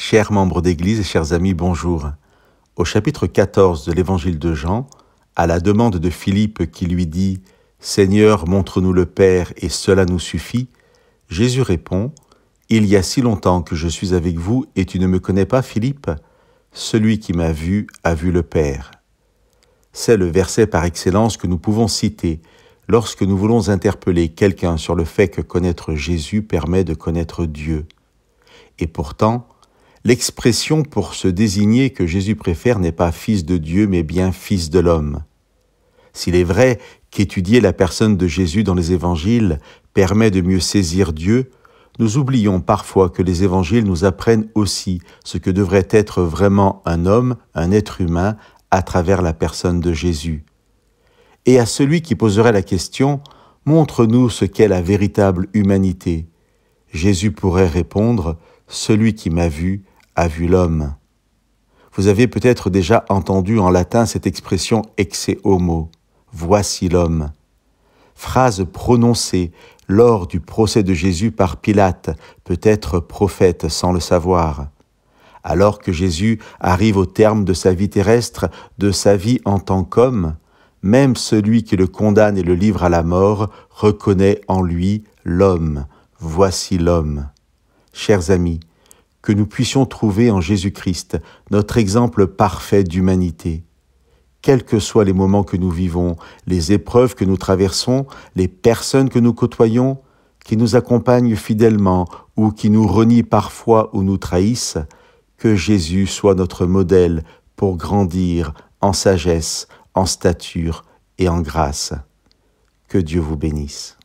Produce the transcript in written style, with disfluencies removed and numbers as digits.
Chers membres d'Église et chers amis, bonjour. Au chapitre 14 de l'Évangile de Jean, à la demande de Philippe qui lui dit « Seigneur, montre-nous le Père et cela nous suffit », Jésus répond « Il y a si longtemps que je suis avec vous et tu ne me connais pas, Philippe? Celui qui m'a vu a vu le Père. » C'est le verset par excellence que nous pouvons citer lorsque nous voulons interpeller quelqu'un sur le fait que connaître Jésus permet de connaître Dieu. Et pourtant, l'expression pour se désigner que Jésus préfère n'est pas fils de Dieu, mais bien fils de l'homme. S'il est vrai qu'étudier la personne de Jésus dans les évangiles permet de mieux saisir Dieu, nous oublions parfois que les évangiles nous apprennent aussi ce que devrait être vraiment un homme, un être humain, à travers la personne de Jésus. Et à celui qui poserait la question, montre-nous ce qu'est la véritable humanité. Jésus pourrait répondre, celui qui m'a vu a vu l'homme. Vous avez peut-être déjà entendu en latin cette expression ecce homo, voici l'homme. Phrase prononcée lors du procès de Jésus par Pilate, peut-être prophète sans le savoir. Alors que Jésus arrive au terme de sa vie terrestre, de sa vie en tant qu'homme, même celui qui le condamne et le livre à la mort reconnaît en lui l'homme. Voici l'homme. Chers amis, que nous puissions trouver en Jésus-Christ notre exemple parfait d'humanité. Quels que soient les moments que nous vivons, les épreuves que nous traversons, les personnes que nous côtoyons, qui nous accompagnent fidèlement ou qui nous renient parfois ou nous trahissent, que Jésus soit notre modèle pour grandir en sagesse, en stature et en grâce. Que Dieu vous bénisse.